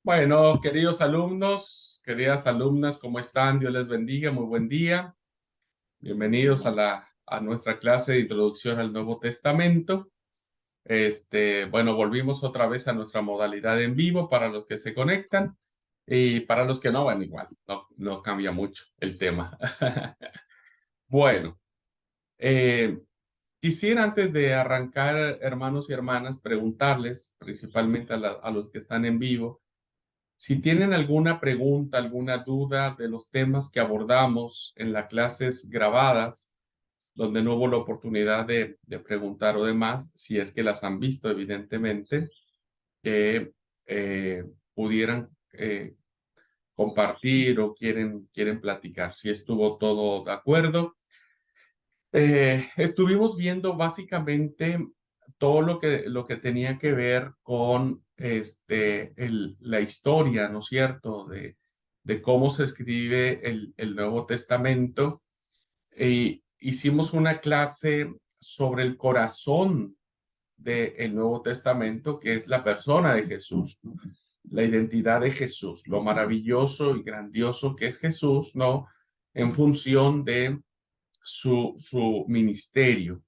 Bueno, queridos alumnos, queridas alumnas, ¿cómo están? Dios les bendiga, muy buen día. Bienvenidos a nuestra clase de introducción al Nuevo Testamento. Bueno, volvimos otra vez a nuestra modalidad en vivo para los que se conectan y para los que no, bueno, igual, no cambia mucho el tema. Bueno, eh, quisiera antes de arrancar, hermanos y hermanas, preguntarles, principalmente a los que están en vivo, si tienen alguna pregunta, alguna duda de los temas que abordamos en las clases grabadas, donde no hubo la oportunidad de preguntar o demás, si es que las han visto, evidentemente, que pudieran compartir o quieren platicar, si estuvo todo de acuerdo. Estuvimos viendo básicamente todo lo que tenía que ver con la historia, ¿no es cierto?, de cómo se escribe el Nuevo Testamento. Hicimos una clase sobre el corazón del Nuevo Testamento, que es la persona de Jesús, la identidad de Jesús, lo maravilloso y grandioso que es Jesús, ¿no? En función de su ministerio.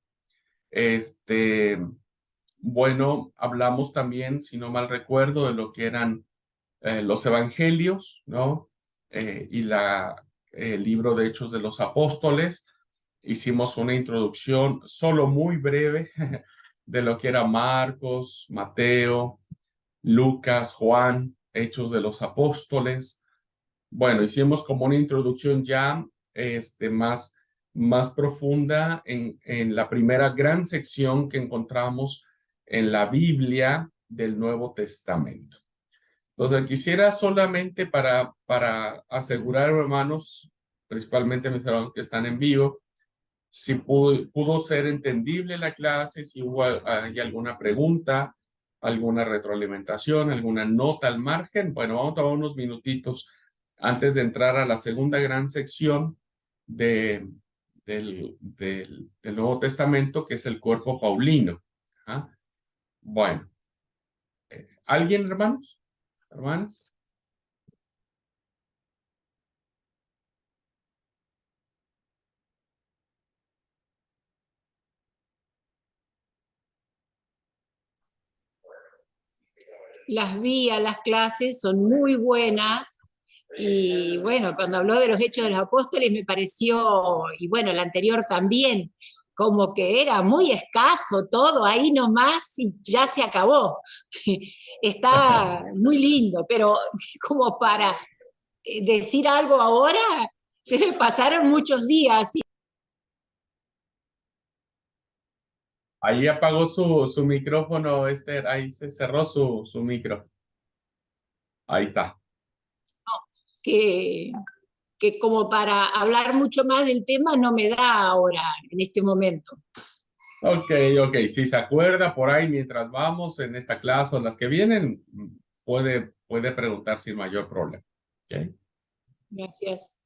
Este, bueno, hablamos también, si no mal recuerdo, de lo que eran los evangelios, ¿no? Y el libro de Hechos de los Apóstoles. Hicimos una introducción solo muy breve de lo que era Marcos, Mateo, Lucas, Juan, Hechos de los Apóstoles. Bueno, hicimos como una introducción ya más profunda en la primera gran sección que encontramos en la Biblia del Nuevo Testamento. Entonces, quisiera solamente para asegurar, hermanos, principalmente mis hermanos que están en vivo, si pudo ser entendible la clase, si hubo hay alguna pregunta, alguna retroalimentación, alguna nota al margen. Bueno, vamos a tomar unos minutitos antes de entrar a la segunda gran sección de, del Nuevo Testamento, que es el cuerpo paulino. ¿Ah? Bueno, ¿alguien, hermanos? ¿Hermanas? Las vi a las clases, son muy buenas. Y bueno, cuando habló de los Hechos de los Apóstoles me pareció, y bueno, el anterior también, como que era muy escaso todo ahí nomás y ya se acabó. Está muy lindo, pero como para decir algo ahora, se me pasaron muchos días. Ahí apagó su micrófono, Esther. Ahí se cerró su micro. Ahí está. que, que como para hablar mucho más del tema no me da ahora, en este momento. Ok, ok. Si se acuerda por ahí mientras vamos en esta clase o las que vienen, puede preguntar sin mayor problema. Ok. Gracias.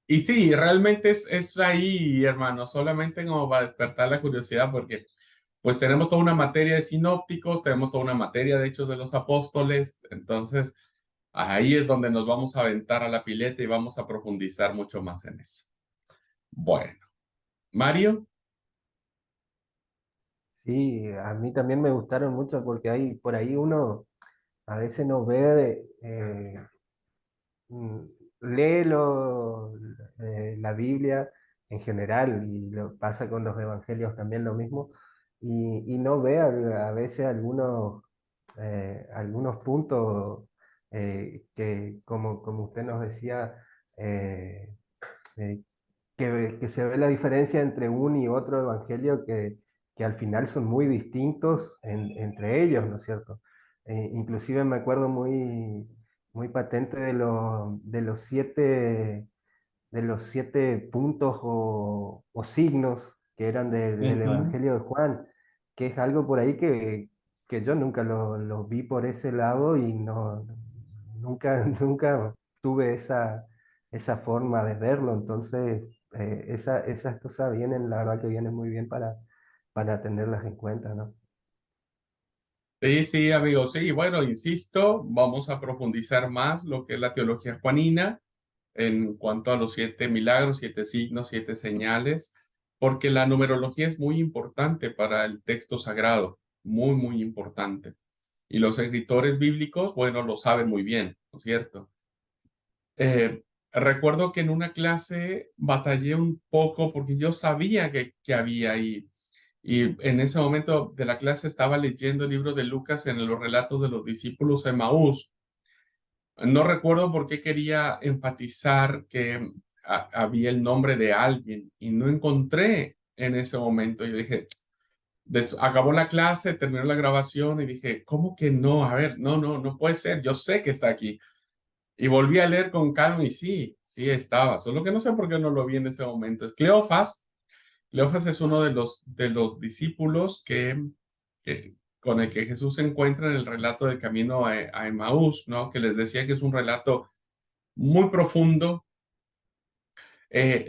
Y sí, realmente es ahí, hermano, solamente como para despertar la curiosidad, porque pues tenemos toda una materia de sinópticos, tenemos toda una materia de Hechos de los Apóstoles, entonces ahí es donde nos vamos a aventar a la pileta y vamos a profundizar mucho más en eso. Bueno, Mario. Sí, a mí también me gustaron mucho porque hay por ahí uno a veces no ve, mm, lee la Biblia en general y lo pasa con los evangelios también lo mismo y no ve a veces algunos puntos que como usted nos decía, eh, eh, que se ve la diferencia entre un y otro evangelio que al final son muy distintos entre ellos, ¿no es cierto? Inclusive me acuerdo muy patente de los siete puntos o signos que eran del Ujú. evangelio de Juan, que es algo por ahí que yo nunca lo vi por ese lado y nunca tuve esa forma de verlo, entonces esas cosas vienen, la verdad que vienen muy bien para tenerlas en cuenta, ¿no? Sí, sí, amigos, sí. Bueno, insisto, vamos a profundizar más lo que es la teología juanina en cuanto a los 7 milagros, 7 signos, 7 señales, porque la numerología es muy importante para el texto sagrado, muy, muy importante. Y los escritores bíblicos, bueno, lo saben muy bien, ¿no es cierto? Recuerdo que en una clase batallé un poco porque yo sabía que había ahí. Y en ese momento de la clase estaba leyendo el libro de Lucas en los relatos de los discípulos de Maús. No recuerdo por qué quería enfatizar que había el nombre de alguien y no encontré en ese momento. Yo dije, acabó la clase, terminó la grabación y dije, ¿cómo que no? A ver, no, no, no puede ser. Yo sé que está aquí. Y volví a leer con calma y sí, sí estaba. Solo que no sé por qué no lo vi en ese momento. Es Cleofas. Cleofas es uno de los discípulos con el que Jesús se encuentra en el relato del camino a Emaús, ¿no? Que les decía que es un relato muy profundo.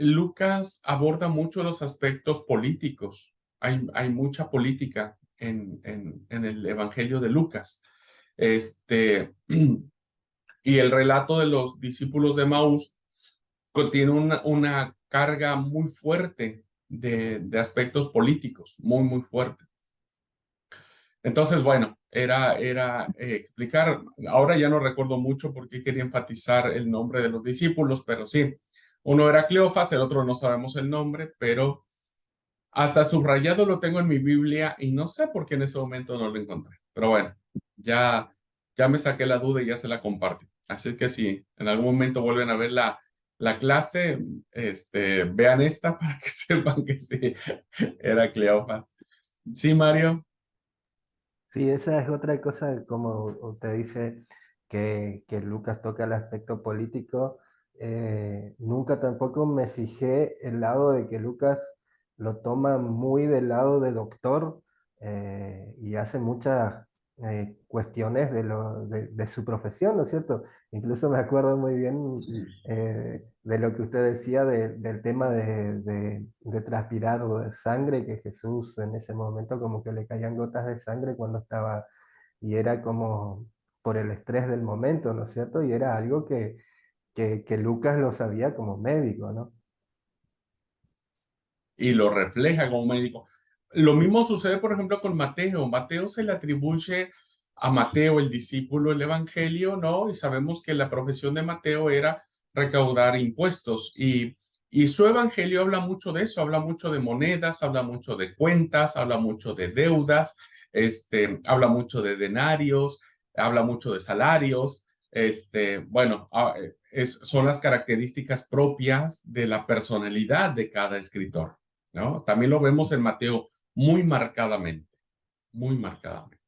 Lucas aborda mucho los aspectos políticos. Hay mucha política en el Evangelio de Lucas. Y el relato de los discípulos de Maús contiene una carga muy fuerte de aspectos políticos, muy, muy fuerte. Entonces, bueno, era explicar, ahora ya no recuerdo mucho por qué quería enfatizar el nombre de los discípulos, pero sí, uno era Cleofas, el otro no sabemos el nombre, pero hasta subrayado lo tengo en mi Biblia y no sé por qué en ese momento no lo encontré. Pero bueno, ya, ya me saqué la duda y ya se la comparto. Así que si en algún momento vuelven a ver la clase, vean esta para que sepan que sí, era Cleofas. Sí, Mario. Sí, esa es otra cosa, como usted dice, que Lucas toca el aspecto político. Nunca tampoco me fijé el lado de que Lucas lo toma muy del lado de doctor, y hace muchas cuestiones de su profesión, ¿no es cierto? Incluso me acuerdo muy bien de lo que usted decía del tema de transpirar sangre, que Jesús en ese momento como que le caían gotas de sangre cuando estaba, y era como por el estrés del momento, ¿no es cierto? Y era algo que Lucas lo sabía como médico, ¿no? Y lo refleja como médico. Lo mismo sucede, por ejemplo, con Mateo. Mateo se le atribuye a Mateo, el discípulo, el evangelio, ¿no? Y sabemos que la profesión de Mateo era recaudar impuestos y su evangelio habla mucho de eso, habla mucho de monedas, habla mucho de cuentas, habla mucho de deudas, habla mucho de denarios, habla mucho de salarios, bueno, son las características propias de la personalidad de cada escritor, ¿no? También lo vemos en Mateo muy marcadamente, muy marcadamente.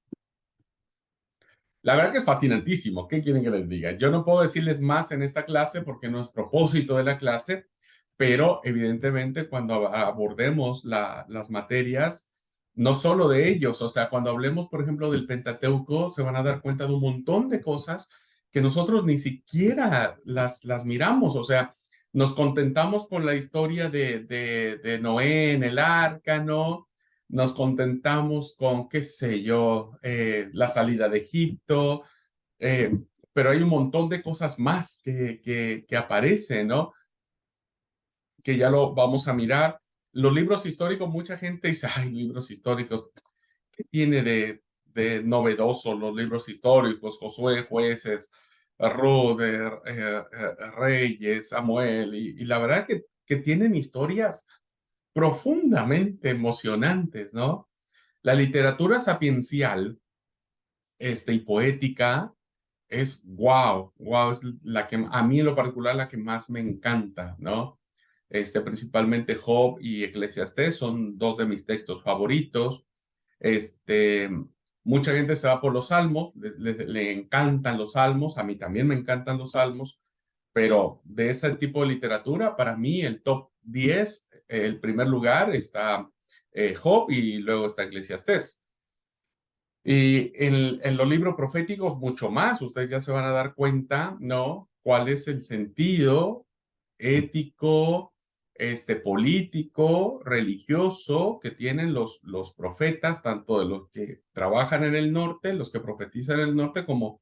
La verdad que es fascinantísimo. ¿Qué quieren que les diga? Yo no puedo decirles más en esta clase porque no es propósito de la clase, pero evidentemente cuando abordemos las materias, no solo de ellos, o sea, cuando hablemos, por ejemplo, del Pentateuco, se van a dar cuenta de un montón de cosas que nosotros ni siquiera las miramos, o sea, nos contentamos con la historia de Noé en el arca, ¿no? Nos contentamos con, qué sé yo, la salida de Egipto, eh, pero hay un montón de cosas más que aparecen, ¿no? Que ya lo vamos a mirar. Los libros históricos, mucha gente dice, ay, libros históricos, ¿qué tiene de novedoso los libros históricos? Josué, Jueces, Ruth, Reyes, Samuel, y la verdad que tienen historias profundamente emocionantes, ¿no? La literatura sapiencial, y poética es wow, wow, es la que a mí en lo particular la que más me encanta, ¿no? Principalmente Job y Eclesiastés son dos de mis textos favoritos. Este, Mucha gente se va por los salmos, le encantan los salmos, a mí también me encantan los salmos, pero de ese tipo de literatura, para mí el top 10, el primer lugar está Job y luego está Eclesiastés. Y en los libros proféticos, mucho más, ustedes ya se van a dar cuenta, ¿no? ¿Cuál es el sentido ético, político, religioso que tienen los profetas, tanto de los que trabajan en el norte, los que profetizan en el norte, como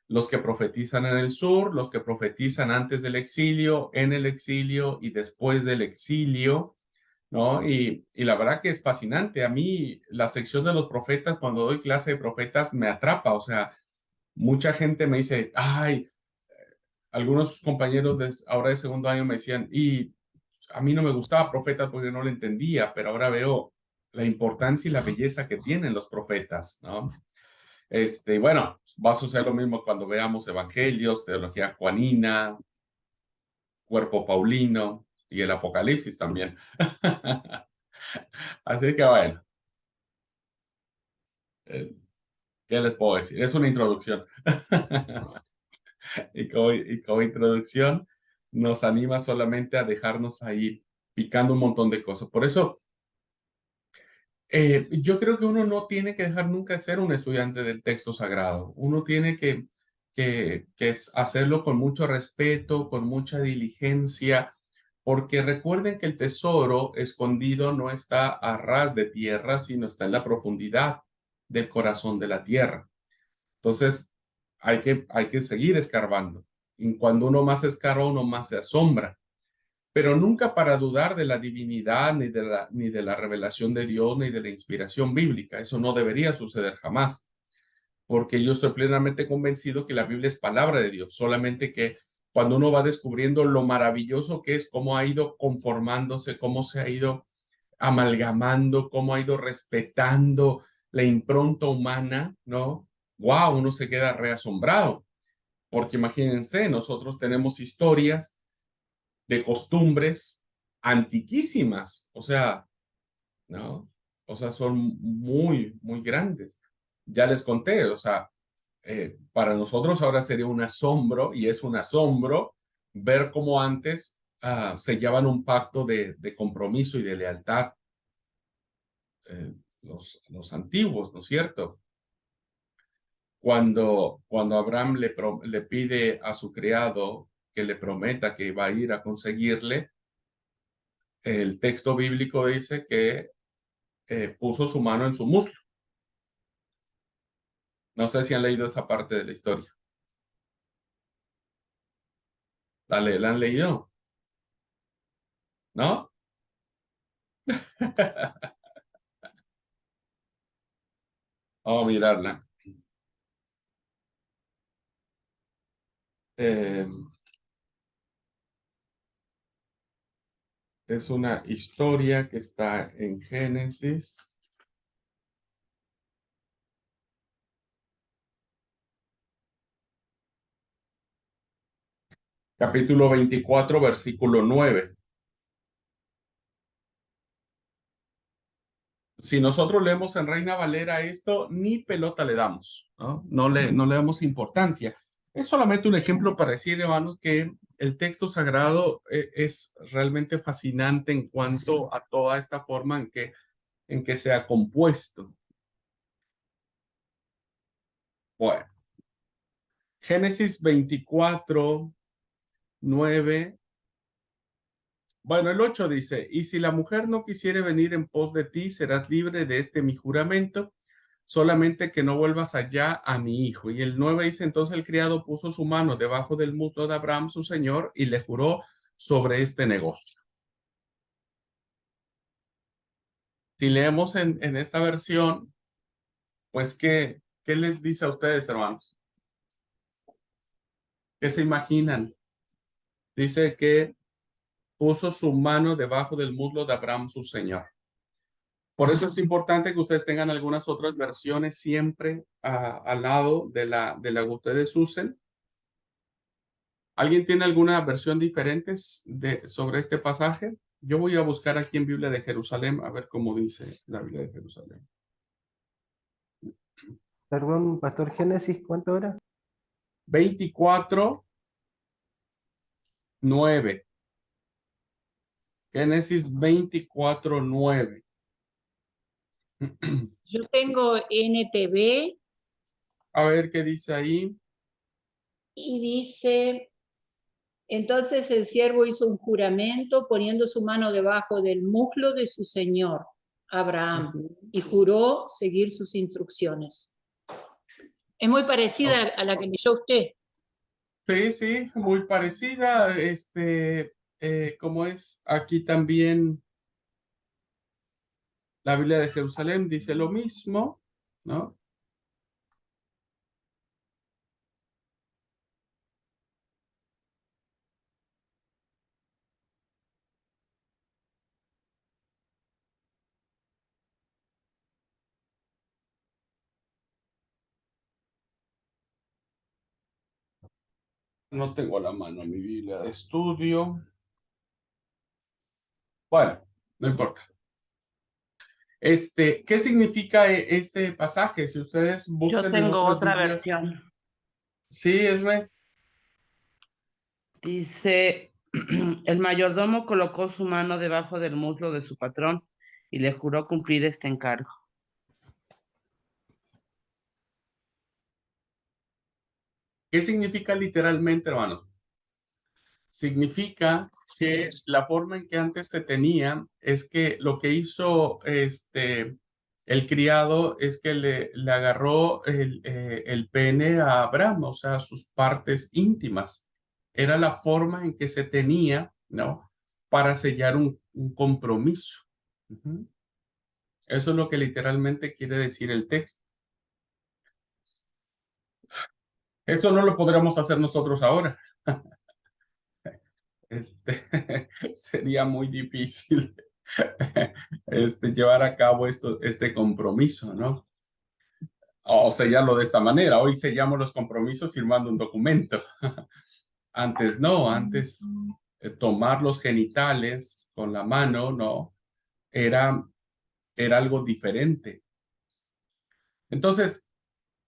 los que profetizan en el sur, los que profetizan antes del exilio, en el exilio y después del exilio, ¿no? Y la verdad que es fascinante. A mí la sección de los profetas, cuando doy clase de profetas, me atrapa. O sea, mucha gente me dice, ay, algunos compañeros ahora de segundo año me decían, y a mí no me gustaba profetas porque no lo entendía, pero ahora veo la importancia y la belleza que tienen los profetas, ¿no? Bueno, va a suceder lo mismo cuando veamos evangelios, teología juanina, cuerpo paulino y el Apocalipsis también. Así que bueno, eh, ¿qué les puedo decir? Es una introducción. Y como introducción nos anima solamente a dejarnos ahí picando un montón de cosas. Por eso, yo creo que uno no tiene que dejar nunca de ser un estudiante del texto sagrado. Uno tiene que hacerlo con mucho respeto, con mucha diligencia, porque recuerden que el tesoro escondido no está a ras de tierra, sino está en la profundidad del corazón de la tierra. Entonces, hay que seguir escarbando. Y cuando uno más escarba, uno más se asombra, pero nunca para dudar de la divinidad, ni de la revelación de Dios, ni de la inspiración bíblica. Eso no debería suceder jamás, porque yo estoy plenamente convencido que la Biblia es palabra de Dios, solamente que cuando uno va descubriendo lo maravilloso que es, cómo ha ido conformándose, cómo se ha ido amalgamando, cómo ha ido respetando la impronta humana, ¿no? Wow, uno se queda reasombrado, porque imagínense, nosotros tenemos historias de costumbres antiquísimas, o sea, ¿no? O sea, son muy, muy grandes. Ya les conté, o sea, para nosotros ahora sería un asombro, y es un asombro, ver cómo antes sellaban un pacto de compromiso y de lealtad, los antiguos, ¿no es cierto? Cuando Abraham le pide a su criado que le prometa que va a ir a conseguirle, el texto bíblico dice que puso su mano en su muslo. No sé si han leído esa parte de la historia. ¿La han leído? ¿No? Vamos a mirarla. Eh, es una historia que está en Génesis. Capítulo 24, versículo 9. Si nosotros leemos en Reina Valera esto, ni pelota le damos, ¿no? No le damos importancia. Es solamente un ejemplo para decir, hermanos, que el texto sagrado es realmente fascinante en cuanto a toda esta forma en que se ha compuesto. Bueno, Génesis 24, 9. Bueno, el 8 dice, y si la mujer no quisiere venir en pos de ti, serás libre de este mi juramento, solamente que no vuelvas allá a mi hijo. Y el 9 dice, entonces el criado puso su mano debajo del muslo de Abraham, su señor, y le juró sobre este negocio. Si leemos en esta versión, pues, ¿qué les dice a ustedes, hermanos? ¿Qué se imaginan? Dice que puso su mano debajo del muslo de Abraham, su señor. Por eso es importante que ustedes tengan algunas otras versiones siempre al lado de la que ustedes usen. ¿Alguien tiene alguna versión diferente sobre este pasaje? Yo voy a buscar aquí en Biblia de Jerusalén a ver cómo dice la Biblia de Jerusalén. Perdón, Pastor Génesis, ¿cuánto era? 24, 9. Génesis 24, 9. Yo tengo NTV A ver qué dice ahí. y dice, Entonces el siervo hizo un juramento poniendo su mano debajo del muslo de su señor, Abraham, y juró seguir sus instrucciones. Es muy parecida a la que leyó usted. Sí, sí, muy parecida. Como es aquí también la Biblia de Jerusalén dice lo mismo, ¿no? No tengo a la mano mi Biblia de estudio. Bueno, no importa. ¿Qué significa este pasaje? Si ustedes Yo buscan en tengo otras otra Biblias. versión. Sí, Esme. Dice, el mayordomo colocó su mano debajo del muslo de su patrón y le juró cumplir este encargo. ¿Qué significa literalmente, hermano? Significa que la forma en que antes se tenía es que lo que hizo el criado es que le agarró el pene a Abraham, o sea, sus partes íntimas. Era la forma en que se tenía, ¿no? Para sellar un compromiso. Ujú. Eso es lo que literalmente quiere decir el texto. Eso no lo podremos hacer nosotros ahora. Sería muy difícil llevar a cabo este compromiso, ¿no? O sellarlo de esta manera. Hoy sellamos los compromisos firmando un documento. Antes no, antes tomar los genitales con la mano, ¿no? Era algo diferente. Entonces,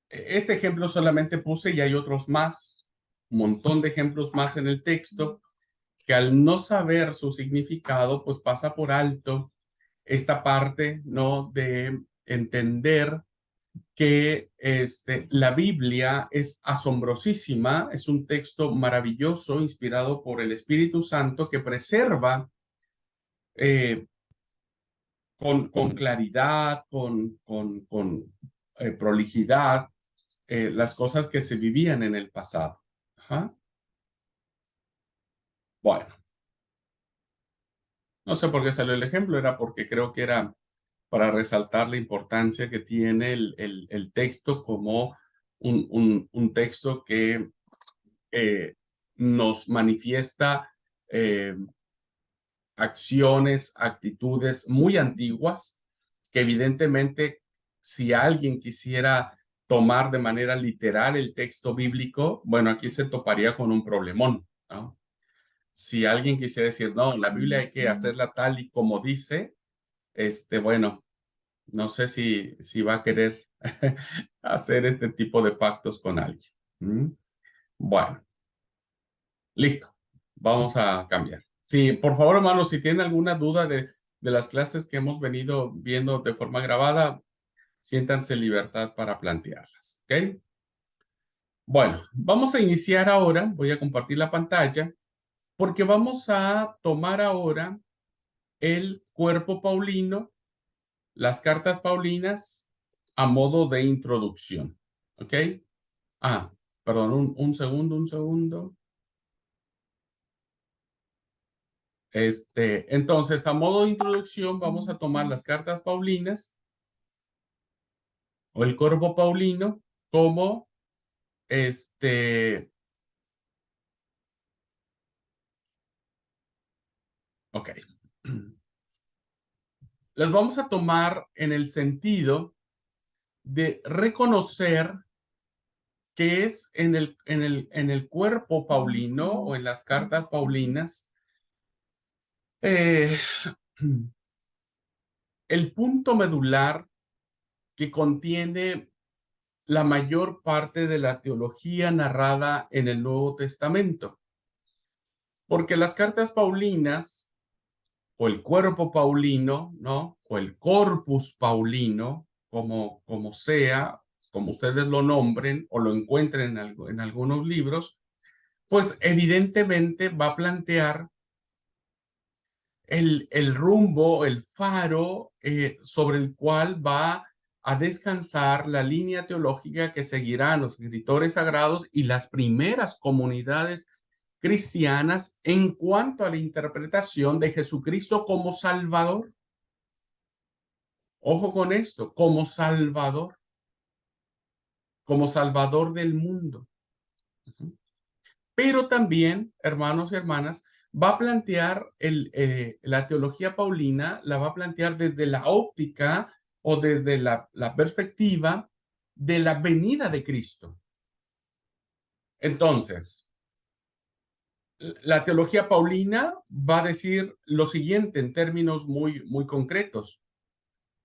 este ejemplo solamente puse y hay otros más, un montón de ejemplos más en el texto que al no saber su significado, pues pasa por alto esta parte, ¿no? De entender que la Biblia es asombrosísima, es un texto maravilloso, inspirado por el Espíritu Santo, que preserva eh, con claridad, con prolijidad, las cosas que se vivían en el pasado. Ajá. Bueno, no sé por qué salió el ejemplo, era porque creo que era para resaltar la importancia que tiene el texto como un texto que nos manifiesta eh, acciones, actitudes muy antiguas, que evidentemente si alguien quisiera tomar de manera literal el texto bíblico, bueno, aquí se toparía con un problemón, ¿no? Si alguien quisiera decir, no, la Biblia hay que hacerla tal y como dice, bueno, no sé si va a querer hacer este tipo de pactos con alguien. ¿Mm? Bueno, listo. Vamos a cambiar. Sí, por favor, hermanos, si tienen alguna duda de las clases que hemos venido viendo de forma grabada, siéntanse en libertad para plantearlas. ¿Ok? Bueno, vamos a iniciar ahora. Voy a compartir la pantalla porque vamos a tomar ahora el cuerpo paulino, las cartas paulinas a modo de introducción. ¿Ok? Ah, perdón, un segundo, un segundo. Entonces, a modo de introducción, vamos a tomar las cartas paulinas o el cuerpo paulino como ok. Las vamos a tomar en el sentido de reconocer que es en el cuerpo paulino o en las cartas paulinas eh, el punto medular que contiene la mayor parte de la teología narrada en el Nuevo Testamento. Porque las cartas paulinas, o el cuerpo paulino, ¿no? O el corpus paulino, como sea, como ustedes lo nombren o lo encuentren en algunos libros, pues evidentemente va a plantear el rumbo, el faro sobre el cual va a descansar la línea teológica que seguirán los escritores sagrados y las primeras comunidades cristianas en cuanto a la interpretación de Jesucristo como Salvador. Ojo con esto, como Salvador del mundo. Pero también, hermanos y hermanas, va a plantear la teología paulina, la va a plantear desde la óptica o desde la perspectiva de la venida de Cristo. Entonces, la teología paulina va a decir lo siguiente en términos muy, muy concretos.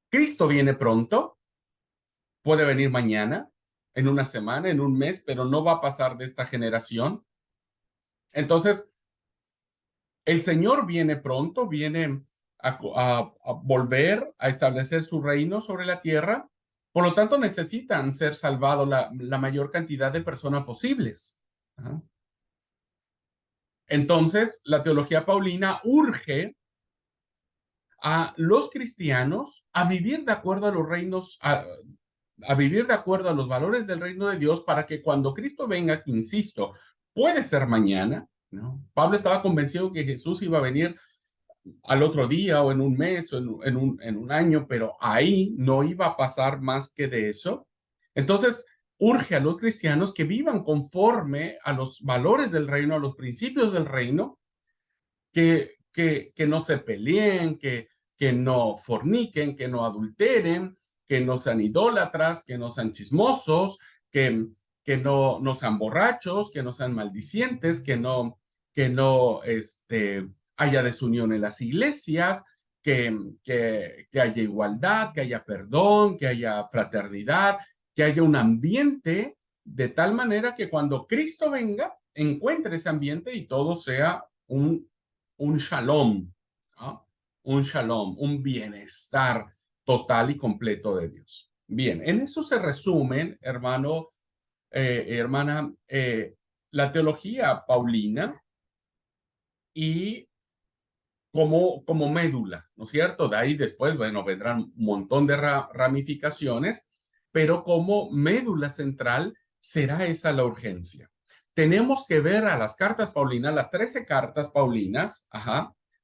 Cristo viene pronto, puede venir mañana, en una semana, en un mes, pero no va a pasar de esta generación. Entonces, el Señor viene pronto, viene a volver a establecer su reino sobre la tierra. Por lo tanto, necesitan ser salvados la mayor cantidad de personas posibles. Entonces, la teología paulina urge a los cristianos a vivir de acuerdo a los reinos, a vivir de acuerdo a los valores del reino de Dios para que cuando Cristo venga, que insisto, puede ser mañana, ¿no? Pablo estaba convencido que Jesús iba a venir al otro día o en un mes o en un año, pero ahí no iba a pasar más que de eso. Entonces, urge a los cristianos que vivan conforme a los valores del reino, a los principios del reino, que no se peleen, que no forniquen, que no adulteren, que no sean idólatras, que no sean chismosos, que no sean borrachos, que no sean maldicientes, que no haya desunión en las iglesias, que haya igualdad, que haya perdón, que haya fraternidad, que haya un ambiente de tal manera que cuando Cristo venga, encuentre ese ambiente y todo sea un shalom, ¿no? Un shalom, un bienestar total y completo de Dios. Bien, en eso se resumen, hermano, hermana, la teología paulina y como médula, ¿no es cierto? De ahí después, bueno, vendrán un montón de ramificaciones, pero como médula central será esa la urgencia. Tenemos que ver a las cartas paulinas, las 13 cartas paulinas,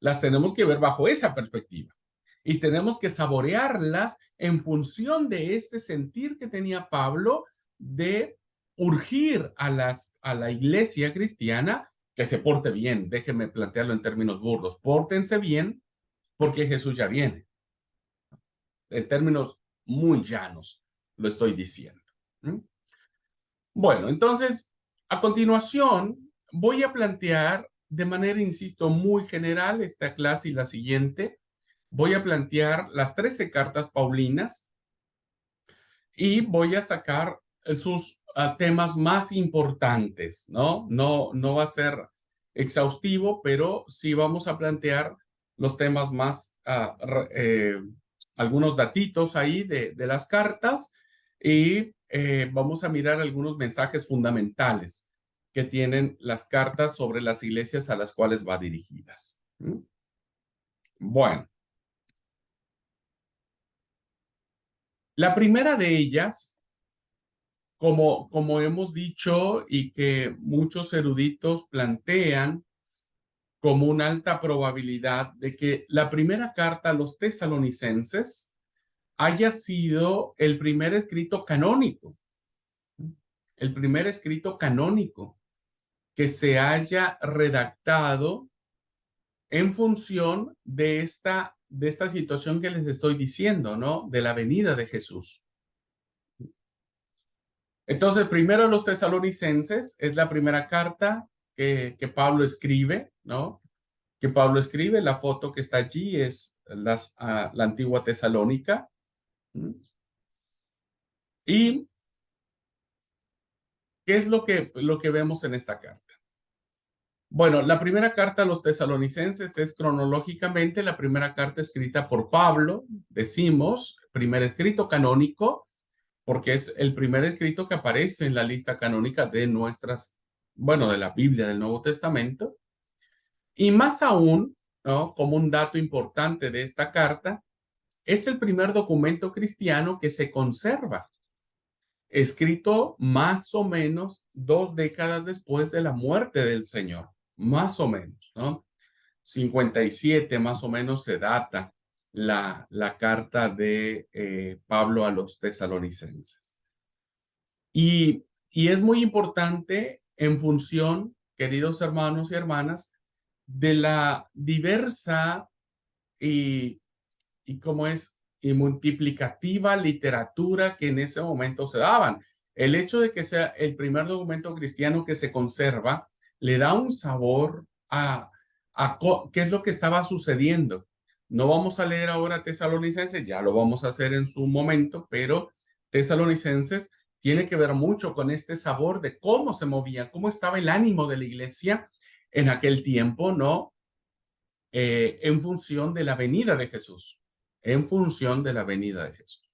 las tenemos que ver bajo esa perspectiva. Y tenemos que saborearlas en función de este sentir que tenía Pablo de urgir a la iglesia cristiana que se porte bien. Déjenme plantearlo en términos burdos. Pórtense bien porque Jesús ya viene. En términos muy llanos lo estoy diciendo. Bueno, entonces, a continuación voy a plantear de manera, insisto, muy general esta clase y la siguiente. Voy a plantear las 13 cartas paulinas y voy a sacar sus temas más importantes, ¿no? No va a ser exhaustivo, pero sí vamos a plantear los temas más, algunos datitos ahí de las cartas y vamos a mirar algunos mensajes fundamentales que tienen las cartas sobre las iglesias a las cuales va dirigidas. Bueno. La primera de ellas, como hemos dicho y que muchos eruditos plantean como una alta probabilidad de que la primera carta a los tesalonicenses haya sido el primer escrito canónico, que se haya redactado en función de esta situación que les estoy diciendo, ¿no? De la venida de Jesús. Entonces, primero los tesalonicenses es la primera carta que Pablo escribe, ¿no? Que Pablo escribe, la foto que está allí es la antigua Tesalónica. ¿Y qué es lo que vemos en esta carta? Bueno, la primera carta a los tesalonicenses es cronológicamente la primera carta escrita por Pablo, decimos, primer escrito canónico, porque es el primer escrito que aparece en la lista canónica de bueno, de la Biblia del Nuevo Testamento. Y más aún, ¿no? Como un dato importante de esta carta, es el primer documento cristiano que se conserva, escrito más o menos 2 décadas después de la muerte del Señor, más o menos, ¿no? 57 más o menos se data la carta de Pablo a los tesalonicenses. Y es muy importante en función, queridos hermanos y hermanas, de la diversa y, y multiplicativa literatura que en ese momento se daban. El hecho de que sea el primer documento cristiano que se conserva le da un sabor a qué es lo que estaba sucediendo. No vamos a leer ahora Tesalonicenses, ya lo vamos a hacer en su momento, pero Tesalonicenses tiene que ver mucho con este sabor de cómo se movía, cómo estaba el ánimo de la iglesia en aquel tiempo, ¿no? En función de la venida de Jesús, en función de la venida de Jesús.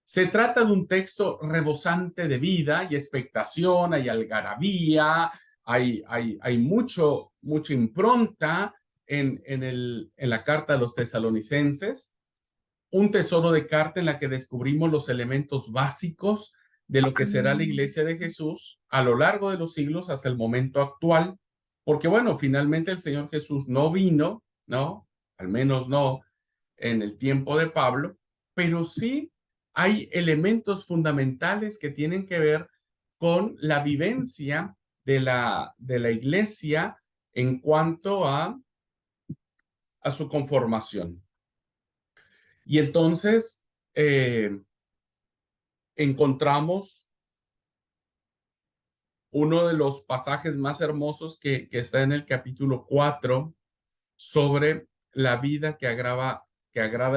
Se trata de un texto rebosante de vida y expectación, hay algarabía, hay mucha impronta en la carta de los tesalonicenses, un tesoro de carta en la que descubrimos los elementos básicos de lo que será la iglesia de Jesús a lo largo de los siglos hasta el momento actual, porque bueno, finalmente el Señor Jesús no vino, ¿no? Al menos no en el tiempo de Pablo, pero sí hay elementos fundamentales que tienen que ver con la vivencia de la iglesia en cuanto a su conformación. Y entonces encontramos uno de los pasajes más hermosos que está en el capítulo 4 sobre la vida que agrada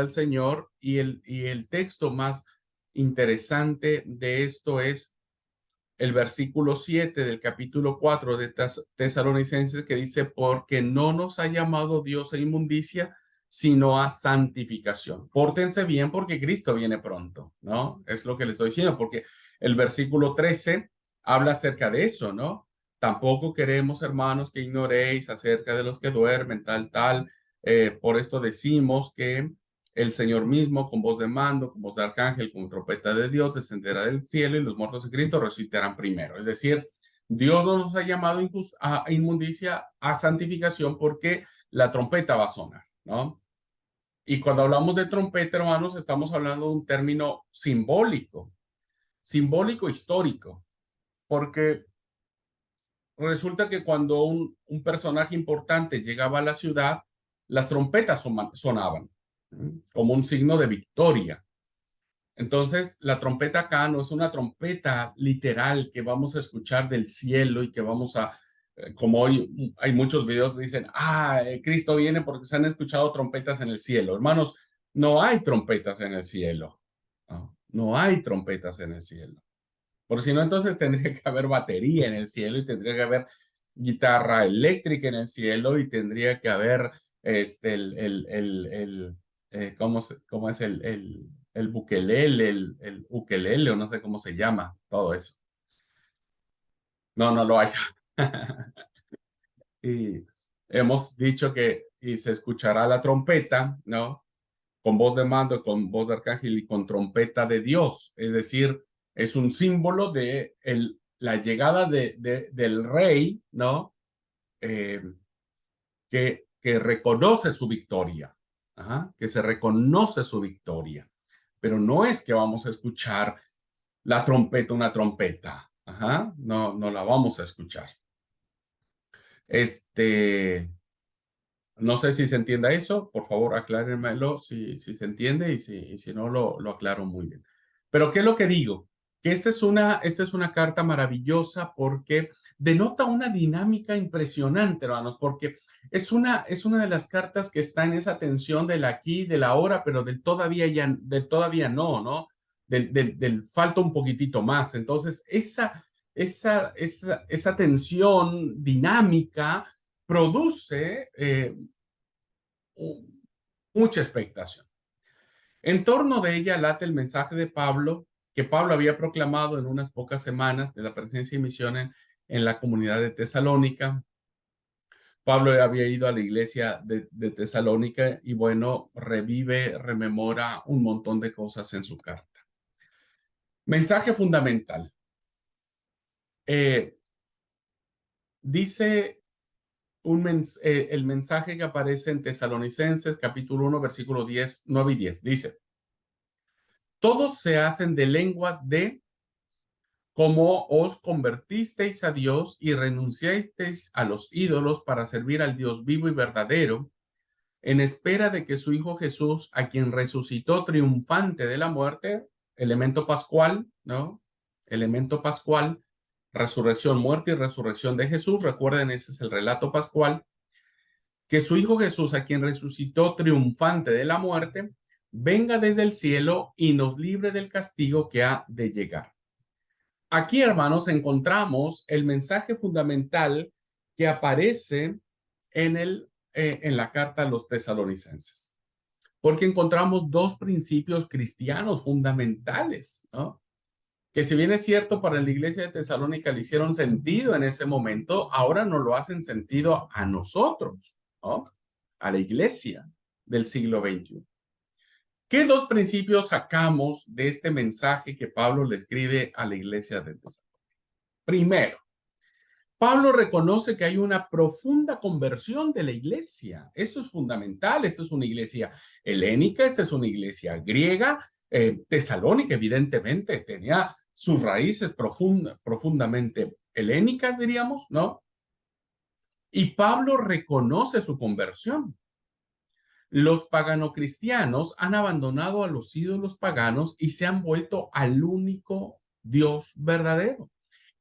al Señor, y el texto más interesante de esto es el versículo 7 del capítulo 4 de Tesalonicenses, que dice: porque no nos ha llamado Dios a inmundicia, sino a santificación. Pórtense bien porque Cristo viene pronto, ¿no? Es lo que les estoy diciendo, porque el versículo 13 habla acerca de eso, ¿no? Tampoco queremos, hermanos, que ignoréis acerca de los que duermen, tal. Por esto decimos que el Señor mismo, con voz de mando, con voz de arcángel, con trompeta de Dios, descenderá del cielo y los muertos en Cristo resucitarán primero. Es decir, Dios no nos ha llamado a inmundicia, a santificación, porque la trompeta va a sonar, ¿no? Y cuando hablamos de trompeta, hermanos, estamos hablando de un término simbólico histórico, porque resulta que cuando un personaje importante llegaba a la ciudad, las trompetas sonaban como un signo de victoria. Entonces, la trompeta acá no es una trompeta literal que vamos a escuchar del cielo y que vamos a, como hoy hay muchos videos que dicen, Cristo viene porque se han escuchado trompetas en el cielo. Hermanos, no hay trompetas en el cielo. No hay trompetas en el cielo. Por si no, entonces tendría que haber batería en el cielo y tendría que haber guitarra eléctrica en el cielo y tendría que haber ¿cómo es el bukelele, el ukelele, o no sé cómo se llama, todo eso? No, no lo hay. Y hemos dicho que y se escuchará la trompeta, ¿no? Con voz de mando, con voz de arcángel y con trompeta de Dios. Es decir, es un símbolo de la llegada del rey, ¿no? Que reconoce su victoria, que se reconoce su victoria. Pero no es que vamos a escuchar la trompeta, una trompeta. No la vamos a escuchar. No sé si se entienda eso, por favor aclárenmelo si se entiende y si no lo aclaro muy bien. Pero ¿qué es lo que digo? Que esta es una carta maravillosa porque denota una dinámica impresionante, hermanos, porque es una de las cartas que está en esa tensión del aquí, del ahora, pero del todavía no, ¿no? Del falta un poquitito más. Entonces, esa tensión dinámica produce mucha expectación. En torno de ella late el mensaje de Pablo, que Pablo había proclamado en unas pocas semanas de la presencia y misión en la comunidad de Tesalónica. Pablo había ido a la iglesia de Tesalónica y bueno, rememora un montón de cosas en su carta. Mensaje fundamental. Dice el mensaje que aparece en Tesalonicenses capítulo 1 versículo 9 y 10. Dice: todos se hacen de lenguas de como os convertisteis a Dios y renunciasteis a los ídolos para servir al Dios vivo y verdadero, en espera de que su Hijo Jesús, a quien resucitó triunfante de la muerte, elemento pascual, ¿no? Elemento pascual, resurrección, muerte y resurrección de Jesús. Recuerden, ese es el relato pascual. Que su Hijo Jesús, a quien resucitó triunfante de la muerte, venga desde el cielo y nos libre del castigo que ha de llegar. Aquí, hermanos, encontramos el mensaje fundamental que aparece en la carta a los tesalonicenses, porque encontramos dos principios cristianos fundamentales, ¿no? Que si bien es cierto para la iglesia de Tesalónica le hicieron sentido en ese momento, ahora nos lo hacen sentido a nosotros, ¿no? A la iglesia del siglo XXI. ¿Qué dos principios sacamos de este mensaje que Pablo le escribe a la iglesia de Tesalónica? Primero, Pablo reconoce que hay una profunda conversión de la iglesia. Esto es fundamental. Esta es una iglesia helénica, esta es una iglesia griega. Tesalónica, evidentemente, tenía sus raíces profundamente helénicas, diríamos, ¿no? Y Pablo reconoce su conversión. Los pagano-cristianos han abandonado a los ídolos paganos y se han vuelto al único Dios verdadero.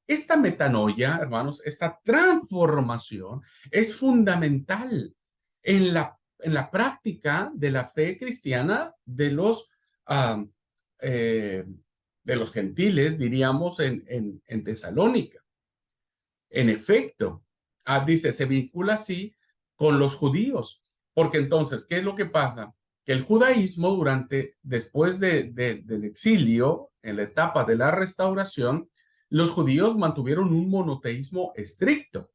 Esta metanoia, hermanos, esta transformación es fundamental en la práctica de la fe cristiana de los gentiles, diríamos, en Tesalónica. En efecto, dice, se vincula así con los judíos, porque entonces, ¿qué es lo que pasa? Que el judaísmo después del exilio, en la etapa de la restauración, los judíos mantuvieron un monoteísmo estricto.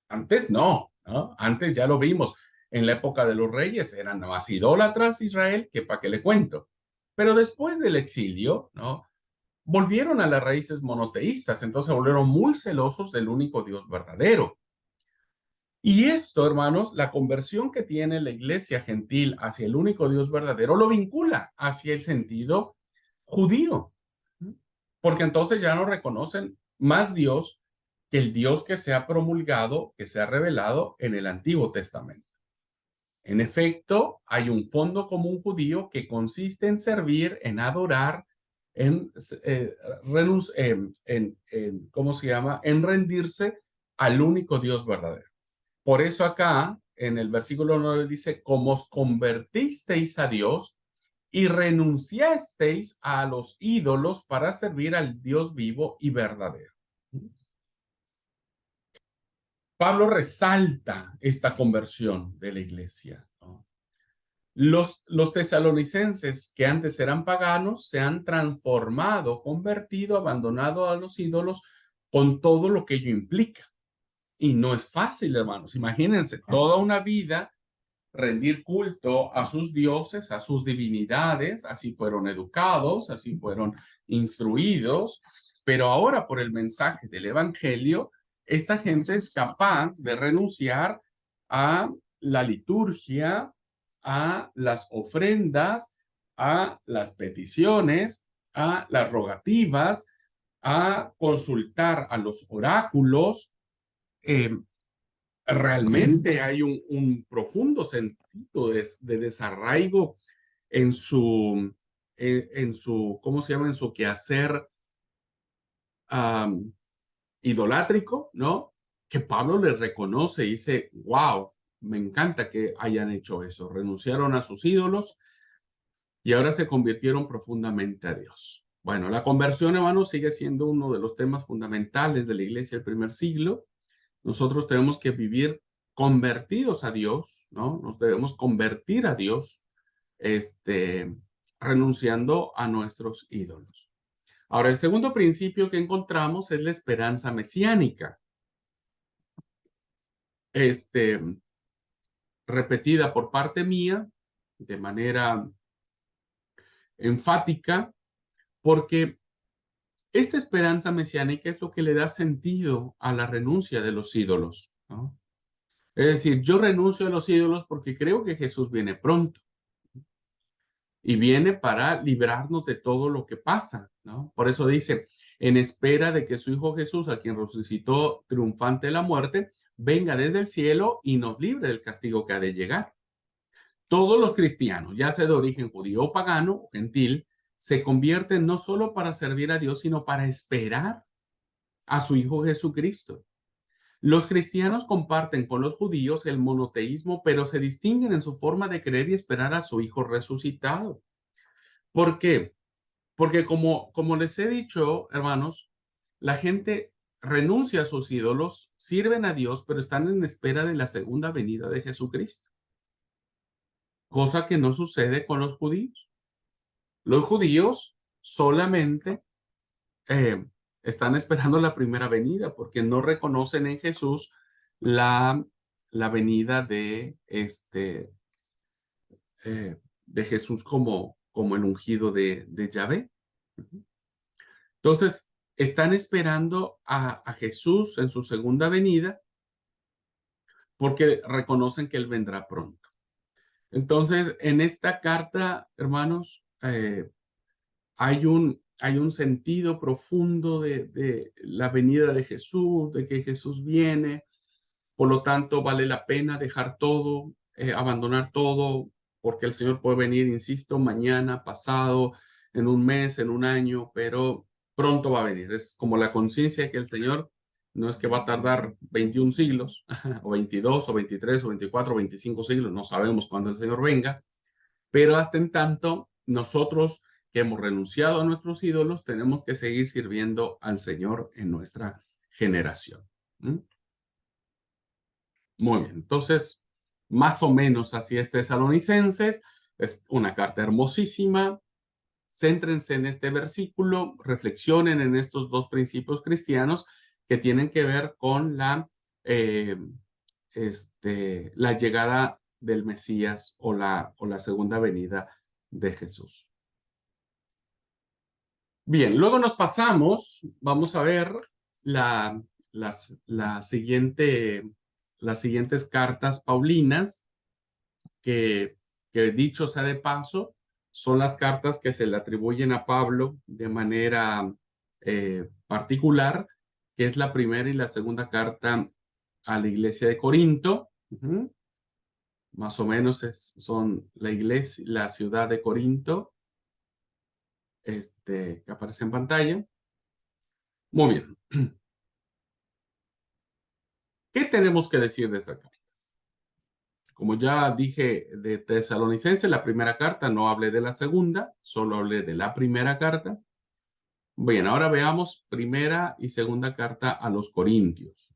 Antes no, ¿no? Antes ya lo vimos, en la época de los reyes eran más idólatras Israel, que para qué le cuento. Pero después del exilio, ¿no? Volvieron a las raíces monoteístas, entonces volvieron muy celosos del único Dios verdadero. Y esto, hermanos, la conversión que tiene la iglesia gentil hacia el único Dios verdadero lo vincula hacia el sentido judío, porque entonces ya no reconocen más Dios que el Dios que se ha promulgado, que se ha revelado en el Antiguo Testamento. En efecto, hay un fondo común judío que consiste en servir, en adorar, ¿cómo se llama? En rendirse al único Dios verdadero. Por eso acá, en el versículo 9 dice, como os convertisteis a Dios y renunciasteis a los ídolos para servir al Dios vivo y verdadero. Pablo resalta esta conversión de la iglesia, ¿no? Los tesalonicenses que antes eran paganos se han transformado, convertido, abandonado a los ídolos con todo lo que ello implica. Y no es fácil, hermanos. Imagínense toda una vida rendir culto a sus dioses, a sus divinidades, así fueron educados, así fueron instruidos, pero ahora por el mensaje del evangelio, esta gente es capaz de renunciar a la liturgia, a las ofrendas, a las peticiones, a las rogativas, a consultar a los oráculos. Realmente hay un profundo sentido de desarraigo en su, ¿cómo se llama? En su quehacer idolátrico, ¿no? Que Pablo le reconoce y dice, wow, me encanta que hayan hecho eso. Renunciaron a sus ídolos y ahora se convirtieron profundamente a Dios. Bueno, la conversión, hermano, sigue siendo uno de los temas fundamentales de la iglesia del primer siglo. Nosotros tenemos que vivir convertidos a Dios, ¿no? Nos debemos convertir a Dios, renunciando a nuestros ídolos. Ahora, el segundo principio que encontramos es la esperanza mesiánica. Repetida por parte mía de manera enfática, porque esta esperanza mesiánica es lo que le da sentido a la renuncia de los ídolos, ¿no? Es decir, yo renuncio a los ídolos porque creo que Jesús viene pronto y viene para librarnos de todo lo que pasa, ¿no? Por eso dice, en espera de que su Hijo Jesús, a quien resucitó triunfante de la muerte, venga desde el cielo y nos libre del castigo que ha de llegar. Todos los cristianos, ya sea de origen judío o pagano o gentil, se convierten no solo para servir a Dios, sino para esperar a su Hijo Jesucristo. Los cristianos comparten con los judíos el monoteísmo, pero se distinguen en su forma de creer y esperar a su Hijo resucitado. ¿Por qué? Porque como les he dicho, hermanos, la gente renuncia a sus ídolos, sirven a Dios, pero están en espera de la segunda venida de Jesucristo. Cosa que no sucede con los judíos. Los judíos solamente están esperando la primera venida porque no reconocen en Jesús la venida de Jesús como el ungido de Yahvé. Entonces, están esperando a Jesús en su segunda venida porque reconocen que Él vendrá pronto. Entonces, en esta carta, hermanos, hay un sentido profundo de la venida de Jesús, de que Jesús viene. Por lo tanto, vale la pena dejar todo, abandonar todo, porque el Señor puede venir, insisto, mañana, pasado, en un mes, en un año, pero pronto va a venir. Es como la conciencia que el Señor no es que va a tardar 21 siglos, o 22, o 23, o 24, o 25 siglos, no sabemos cuándo el Señor venga, pero hasta en tanto, nosotros que hemos renunciado a nuestros ídolos, tenemos que seguir sirviendo al Señor en nuestra generación. Muy bien, entonces, más o menos así es Tesalonicenses, es una carta hermosísima. Céntrense en este versículo, reflexionen en estos dos principios cristianos que tienen que ver con la llegada del Mesías o la segunda venida de Jesús. Bien, luego nos pasamos, vamos a ver las siguientes cartas paulinas que dicho sea de paso, son las cartas que se le atribuyen a Pablo de manera particular, que es la primera y la segunda carta a la iglesia de Corinto. Más o menos son la ciudad de Corinto, que aparece en pantalla. Muy bien. ¿Qué tenemos que decir de esta carta? Como ya dije de Tesalonicense, la primera carta, no hablé de la segunda, solo hablé de la primera carta. Bien, ahora veamos primera y segunda carta a los Corintios.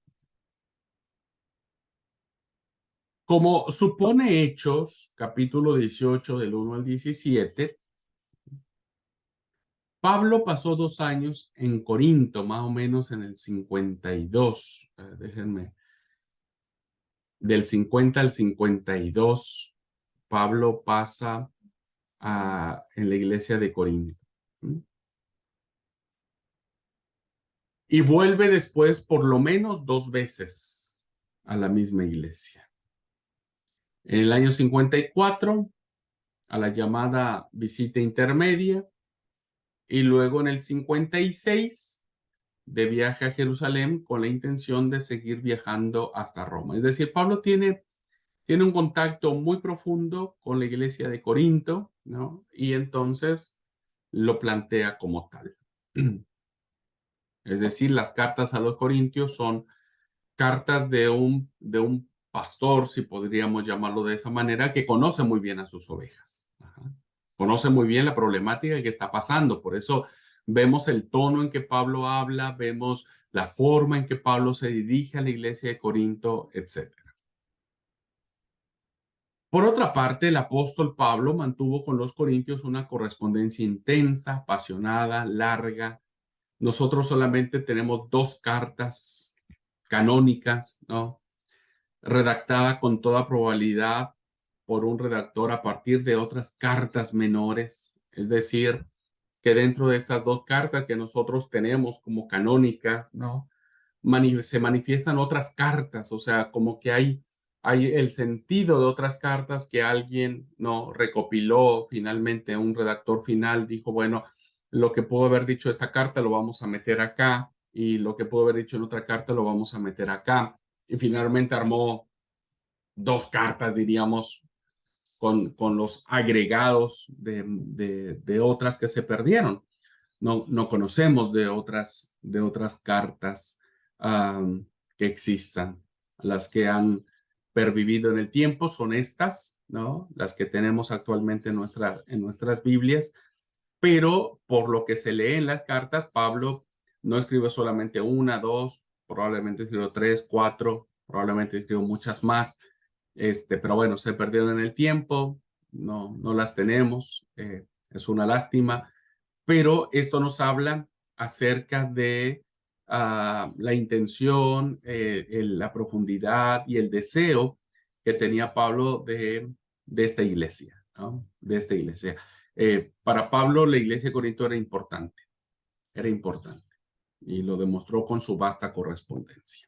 Como supone Hechos, capítulo 18, del 1 al 17, Pablo pasó 2 años en Corinto, más o menos en el 52. Déjenme. Del 50 al 52, Pablo pasa en la iglesia de Corinto. Y vuelve después por lo menos 2 veces a la misma iglesia. En el año 54, a la llamada visita intermedia, y luego en el 56, de viaje a Jerusalén con la intención de seguir viajando hasta Roma. Es decir, Pablo tiene un contacto muy profundo con la iglesia de Corinto, ¿no? Y entonces lo plantea como tal. Es decir, las cartas a los Corintios son cartas de un pastor, si podríamos llamarlo de esa manera, que conoce muy bien a sus ovejas. Conoce muy bien la problemática que está pasando. Por eso vemos el tono en que Pablo habla, vemos la forma en que Pablo se dirige a la iglesia de Corinto, etc. Por otra parte, el apóstol Pablo mantuvo con los corintios una correspondencia intensa, apasionada, larga Nosotros solamente tenemos 2 cartas canónicas, ¿no? Redactada con toda probabilidad por un redactor a partir de otras cartas menores. Es decir, que dentro de estas 2 cartas que nosotros tenemos como canónicas, ¿no? Se manifiestan otras cartas, o sea, como que hay el sentido de otras cartas que alguien no recopiló finalmente, un redactor final dijo, bueno, lo que pudo haber dicho esta carta lo vamos a meter acá y lo que pudo haber dicho en otra carta lo vamos a meter acá. Y finalmente armó 2 cartas, diríamos, con los agregados de otras que se perdieron. No conocemos de otras cartas que existan. Las que han pervivido en el tiempo son estas, ¿no? Las que tenemos actualmente en nuestras Biblias, pero por lo que se lee en las cartas, Pablo no escribe solamente 1, 2, probablemente escribió 3, 4, probablemente escribió muchas más, pero bueno, se perdieron en el tiempo, no las tenemos, es una lástima, pero esto nos habla acerca de la intención, la profundidad y el deseo que tenía Pablo de esta iglesia, ¿no? De esta iglesia. Para Pablo, la iglesia de Corinto era importante, y lo demostró con su vasta correspondencia.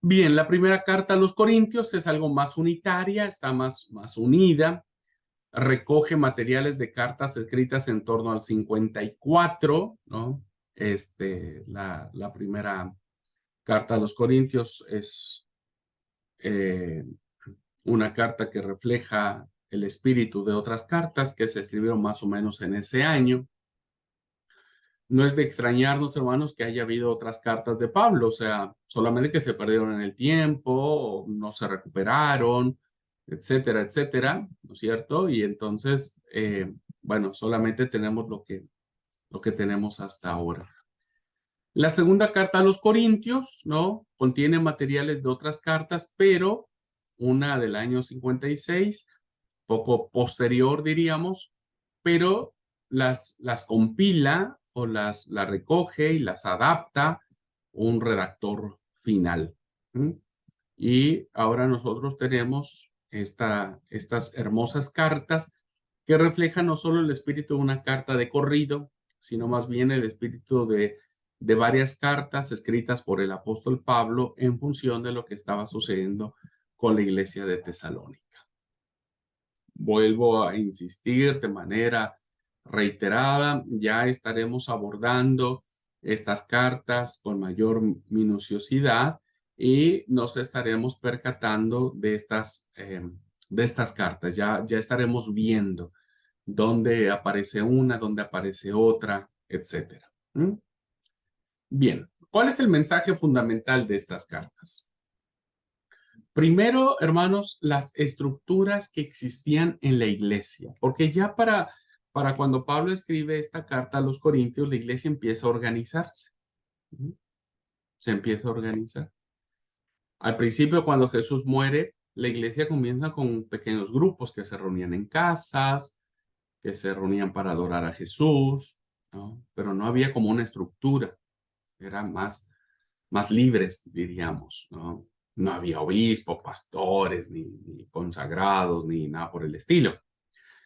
Bien, la primera carta a los Corintios es algo más unitaria, está más unida. Recoge materiales de cartas escritas en torno al 54, ¿no? La primera carta a los Corintios es una carta que refleja el espíritu de otras cartas que se escribieron más o menos en ese año. No es de extrañarnos, hermanos, que haya habido otras cartas de Pablo, o sea, solamente que se perdieron en el tiempo, o no se recuperaron, etcétera, etcétera, ¿no es cierto? Y entonces, bueno, solamente tenemos lo que tenemos hasta ahora. La segunda carta a los Corintios, ¿no? Contiene materiales de otras cartas, pero una del año 56, poco posterior, diríamos, pero las compila o las recoge y las adapta un redactor final. Y ahora nosotros tenemos estas hermosas cartas que reflejan no solo el espíritu de una carta de corrido, sino más bien el espíritu de varias cartas escritas por el apóstol Pablo en función de lo que estaba sucediendo con la iglesia de Tesalónica. Vuelvo a insistir de manera reiterada, ya estaremos abordando estas cartas con mayor minuciosidad y nos estaremos percatando de estas cartas. Ya estaremos viendo dónde aparece una, dónde aparece otra, etcétera. Bien, ¿cuál es el mensaje fundamental de estas cartas? Primero, hermanos, las estructuras que existían en la iglesia, porque ya para cuando Pablo escribe esta carta a los Corintios, la iglesia empieza a organizarse. Se empieza a organizar. Al principio, cuando Jesús muere, la iglesia comienza con pequeños grupos que se reunían en casas, que se reunían para adorar a Jesús, ¿no? Pero no había como una estructura, eran más libres, diríamos, ¿no? No había obispos, pastores, ni consagrados, ni nada por el estilo.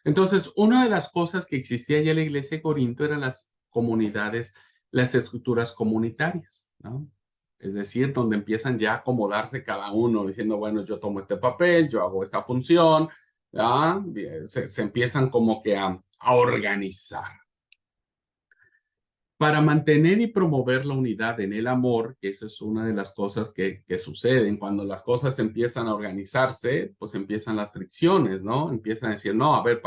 Entonces, una de las cosas que existía ya en la iglesia de Corinto eran las comunidades, las estructuras comunitarias, ¿no? Es decir, donde empiezan ya a acomodarse cada uno, diciendo, bueno, yo tomo este papel, yo hago esta función, ¿ya? Se empiezan como que a organizar. Para mantener y promover la unidad en el amor, que esa es una de las cosas que suceden cuando las cosas empiezan a organizarse, pues empiezan las fricciones, ¿no? Empiezan a decir, no, a ver,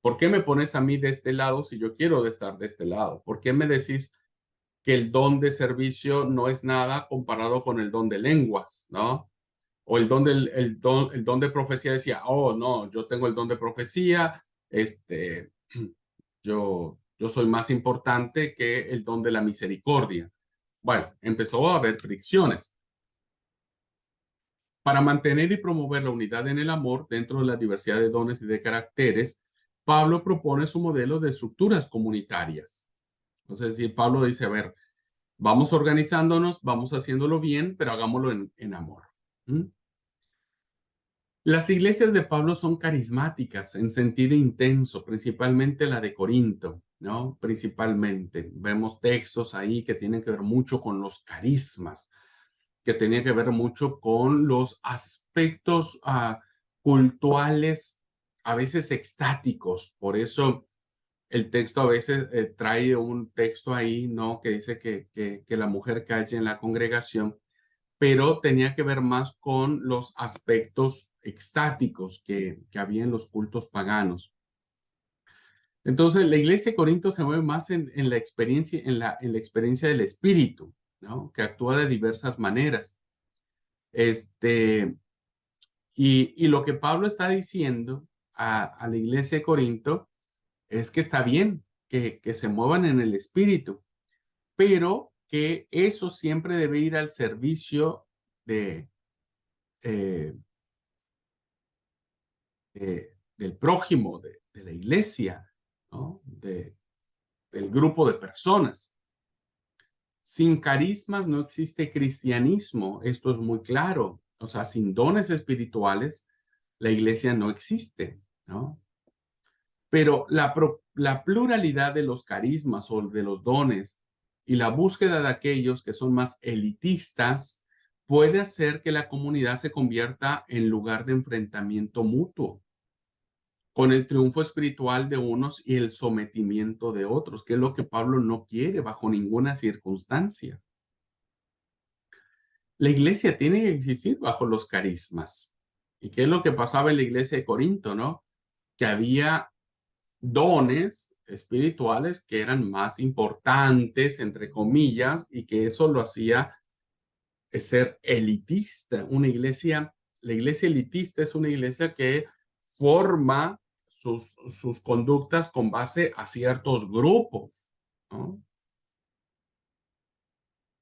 ¿por qué me pones a mí de este lado si yo quiero estar de este lado? ¿Por qué me decís que el don de servicio no es nada comparado con el don de lenguas, ¿no? O el don de profecía decía, oh, no, yo tengo el don de profecía, yo soy más importante que el don de la misericordia. Bueno, empezó a haber fricciones. Para mantener y promover la unidad en el amor dentro de la diversidad de dones y de caracteres, Pablo propone su modelo de estructuras comunitarias. Entonces, si Pablo dice, a ver, vamos organizándonos, vamos haciéndolo bien, pero hagámoslo en amor. ¿Mm? Las iglesias de Pablo son carismáticas en sentido intenso, principalmente la de Corinto, ¿no? Principalmente. Vemos textos ahí que tienen que ver mucho con los carismas, que tienen que ver mucho con los aspectos cultuales, a veces extáticos. Por eso el texto a veces trae un texto ahí, ¿no? Que dice que la mujer calle en la congregación, pero tenía que ver más con los aspectos extáticos que había en los cultos paganos. Entonces, la iglesia de Corinto se mueve más en la experiencia, en la experiencia del Espíritu, ¿no? Que actúa de diversas maneras. Y lo que Pablo está diciendo a la iglesia de Corinto es que está bien que se muevan en el Espíritu, pero que eso siempre debe ir al servicio de, eh, del prójimo, de la iglesia, ¿no? Del grupo de personas. Sin carismas no existe cristianismo, esto es muy claro. O sea, sin dones espirituales, la iglesia no existe, ¿no? Pero la pluralidad de los carismas o de los dones y la búsqueda de aquellos que son más elitistas puede hacer que la comunidad se convierta en lugar de enfrentamiento mutuo, con el triunfo espiritual de unos y el sometimiento de otros, que es lo que Pablo no quiere bajo ninguna circunstancia. La iglesia tiene que existir bajo los carismas. ¿Y qué es lo que pasaba en la iglesia de Corinto, no? Que había dones espirituales que eran más importantes, entre comillas, y que eso lo hacía ser elitista. La iglesia elitista es una iglesia que forma sus conductas con base a ciertos grupos, ¿no?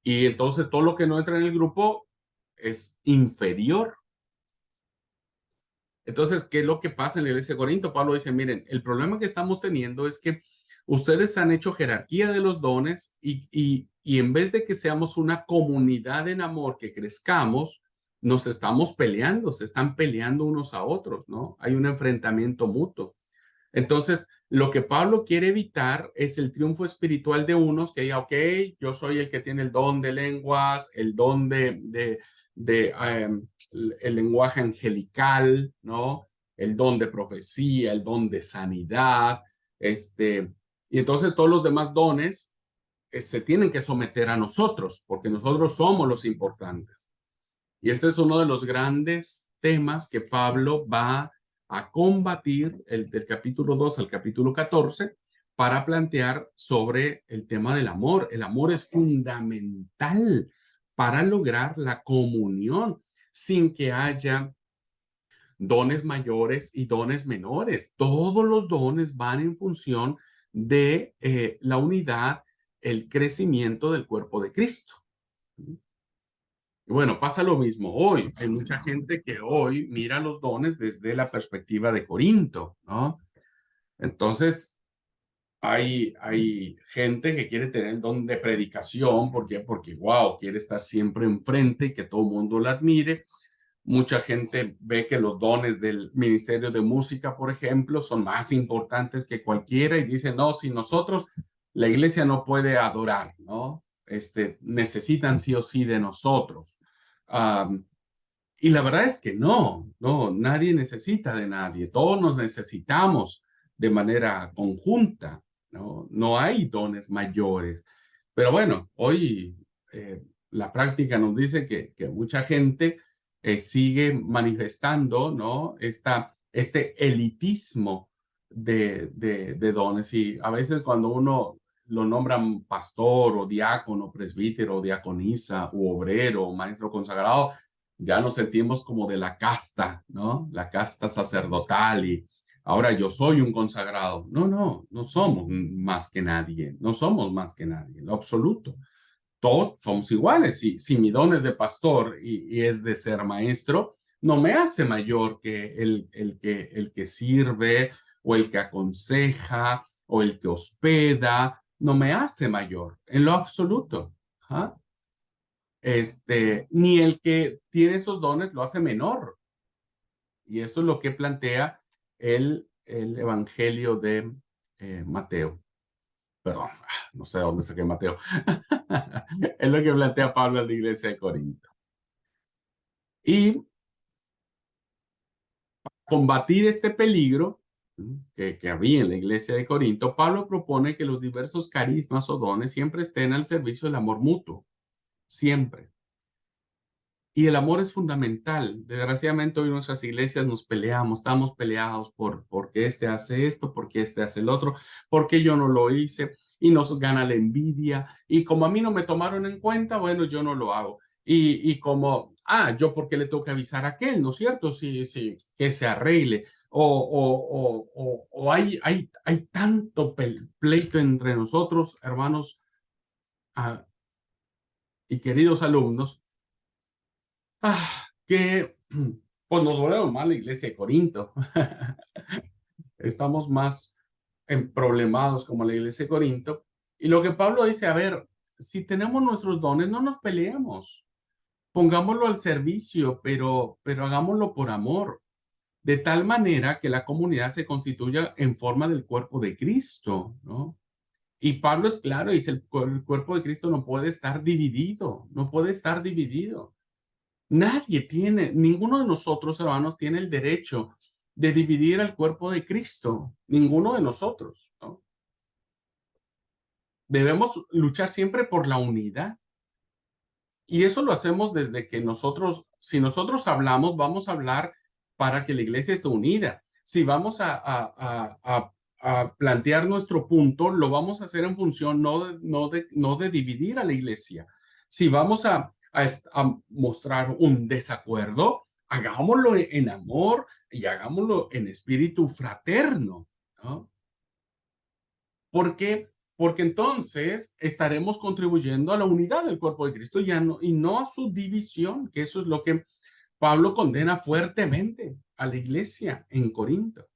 Y entonces todo lo que no entra en el grupo es inferior. Entonces, ¿qué es lo que pasa en la iglesia de Corinto? Pablo dice, miren, el problema que estamos teniendo es que ustedes han hecho jerarquía de los dones y en vez de que seamos una comunidad en amor, que crezcamos, nos estamos peleando, se están peleando unos a otros, ¿no? Hay un enfrentamiento mutuo. Entonces, lo que Pablo quiere evitar es el triunfo espiritual de unos que diga, ok, yo soy el que tiene el don de lenguas, el don el lenguaje angelical, ¿no? El don de profecía, el don de sanidad, y entonces todos los demás dones se tienen que someter a nosotros, porque nosotros somos los importantes. Y este es uno de los grandes temas que Pablo va a combatir del capítulo 2 al capítulo 14 para plantear sobre el tema del amor. El amor es fundamental para lograr la comunión sin que haya dones mayores y dones menores. Todos los dones van en función de la unidad, el crecimiento del cuerpo de Cristo. Bueno, pasa lo mismo hoy. Hay mucha gente que hoy mira los dones desde la perspectiva de Corinto, ¿no? Entonces, hay gente que quiere tener el don de predicación, ¿por qué? Porque, wow, quiere estar siempre enfrente y que todo el mundo la admire. Mucha gente ve que los dones del ministerio de música, por ejemplo, son más importantes que cualquiera y dice, no, si nosotros, la iglesia no puede adorar, ¿no? Necesitan sí o sí de nosotros. Y la verdad es que no, nadie necesita de nadie, todos nos necesitamos de manera conjunta, ¿no? No hay dones mayores. Pero bueno, hoy la práctica nos dice que mucha gente sigue manifestando, ¿no? Este elitismo de dones. Y a veces cuando uno lo nombran pastor o diácono, presbítero o diaconisa u obrero o maestro consagrado, ya nos sentimos como de la casta, ¿no? La casta sacerdotal y ahora yo soy un consagrado. No somos más que nadie, no somos más que nadie, en lo absoluto. Todos somos iguales. Si mi don es de pastor y es de ser maestro, no me hace mayor que el que sirve o el que aconseja o el que hospeda no me hace mayor en lo absoluto. ¿Ah? Ni el que tiene esos dones lo hace menor. Y esto es lo que plantea el Evangelio de Mateo. Perdón, no sé de dónde saqué Mateo. Es lo que plantea Pablo en la iglesia de Corinto. Y combatir este peligro que había en la iglesia de Corinto, Pablo propone que los diversos carismas o dones siempre estén al servicio del amor mutuo. Siempre. Y el amor es fundamental. Desgraciadamente hoy en nuestras iglesias nos peleamos, estamos peleados porque este hace esto, porque este hace el otro, porque yo no lo hice, y nos gana la envidia, y como a mí no me tomaron en cuenta, bueno, yo no lo hago. Y como, yo porque le tengo que avisar a aquel, ¿no es cierto? Sí, sí, que se arregle. O hay tanto pleito entre nosotros, hermanos y queridos alumnos, que pues nos volvemos mal la iglesia de Corinto. Estamos más problemados como la iglesia de Corinto. Y lo que Pablo dice, a ver, si tenemos nuestros dones, no nos peleemos. Pongámoslo al servicio, pero hagámoslo por amor, de tal manera que la comunidad se constituya en forma del cuerpo de Cristo, ¿no? Y Pablo es claro, dice, el cuerpo de Cristo no puede estar dividido, no puede estar dividido. Nadie tiene, ninguno de nosotros, hermanos, tiene el derecho de dividir el cuerpo de Cristo. Ninguno de nosotros, ¿no? Debemos luchar siempre por la unidad. Y eso lo hacemos desde que nosotros, si nosotros hablamos, vamos a hablar para que la iglesia esté unida. Si vamos a plantear nuestro punto, lo vamos a hacer en función no de dividir a la iglesia. Si vamos a mostrar un desacuerdo, hagámoslo en amor y hagámoslo en espíritu fraterno, ¿no? ¿Por qué? Porque entonces estaremos contribuyendo a la unidad del cuerpo de Cristo y no a su división, que eso es lo que Pablo condena fuertemente a la iglesia en Corinto.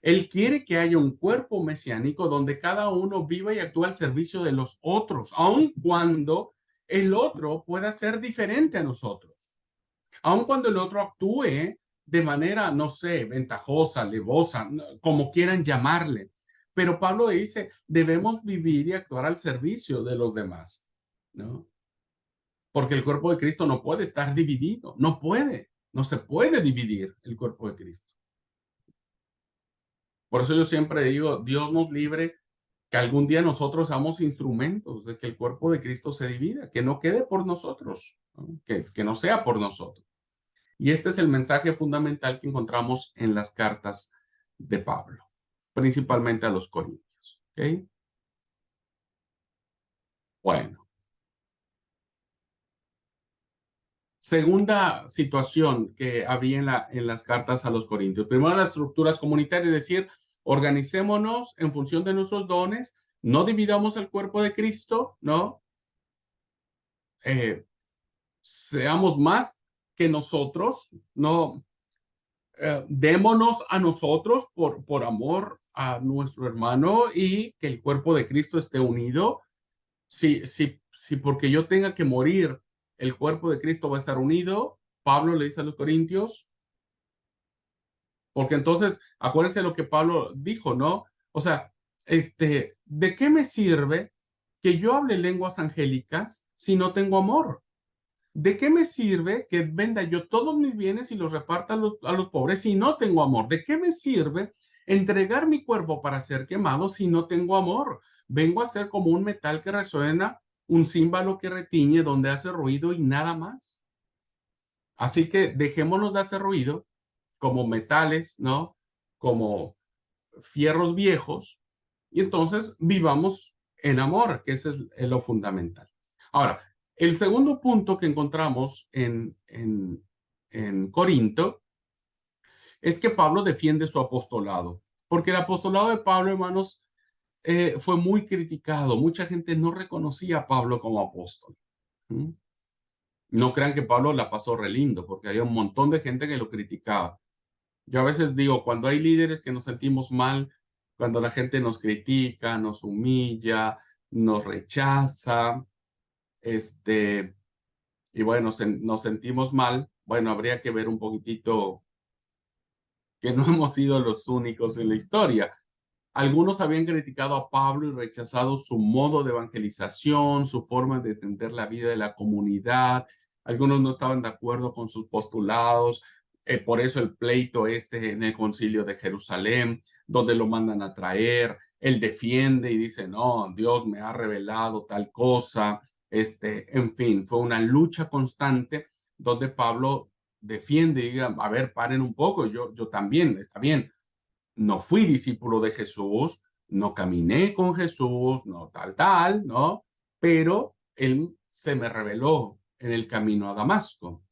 Él quiere que haya un cuerpo mesiánico donde cada uno viva y actúe al servicio de los otros, aun cuando el otro pueda ser diferente a nosotros, aun cuando el otro actúe de manera, no sé, ventajosa, alevosa, como quieran llamarle. Pero Pablo dice, debemos vivir y actuar al servicio de los demás, ¿no? Porque el cuerpo de Cristo no puede estar dividido, no se puede dividir el cuerpo de Cristo. Por eso yo siempre digo, Dios nos libre que algún día nosotros seamos instrumentos de que el cuerpo de Cristo se divida, que no quede por nosotros, ¿no? Que no sea por nosotros. Y este es el mensaje fundamental que encontramos en las cartas de Pablo, principalmente a los Corintios. ¿Okay? Bueno. Segunda situación que había en las cartas a los Corintios. Primero, las estructuras comunitarias, es decir, organicémonos en función de nuestros dones, no dividamos el cuerpo de Cristo, ¿no? Seamos más que nosotros, no démonos a nosotros por amor a nuestro hermano y que el cuerpo de Cristo esté unido. Si porque yo tenga que morir, el cuerpo de Cristo va a estar unido, Pablo le dice a los Corintios, porque entonces, acuérdense lo que Pablo dijo, ¿no? O sea, ¿de qué me sirve que yo hable lenguas angélicas si no tengo amor? ¿De qué me sirve que venda yo todos mis bienes y los reparta a los pobres si no tengo amor? ¿De qué me sirve entregar mi cuerpo para ser quemado si no tengo amor? Vengo a ser como un metal que resuena, un címbalo que retiñe donde hace ruido y nada más. Así que dejémonos de hacer ruido como metales, ¿no? Como fierros viejos y entonces vivamos en amor, que ese es lo fundamental. Ahora, el segundo punto que encontramos en Corinto es que Pablo defiende su apostolado, porque el apostolado de Pablo, hermanos, fue muy criticado. Mucha gente no reconocía a Pablo como apóstol. ¿Mm? No crean que Pablo la pasó re lindo, porque había un montón de gente que lo criticaba. Yo a veces digo, cuando hay líderes que nos sentimos mal cuando la gente nos critica, nos humilla, nos rechaza, y bueno, nos sentimos mal. Bueno, habría que ver un poquitito que no hemos sido los únicos en la historia. Algunos habían criticado a Pablo y rechazado su modo de evangelización, su forma de entender la vida de la comunidad. Algunos no estaban de acuerdo con sus postulados. Por eso el pleito en el concilio de Jerusalén, donde lo mandan a traer. Él defiende y dice, no, Dios me ha revelado tal cosa. En fin, fue una lucha constante donde Pablo defiende y diga, a ver, paren un poco, yo también, está bien, no fui discípulo de Jesús, no caminé con Jesús, no tal, ¿no? Pero él se me reveló en el camino a Damasco.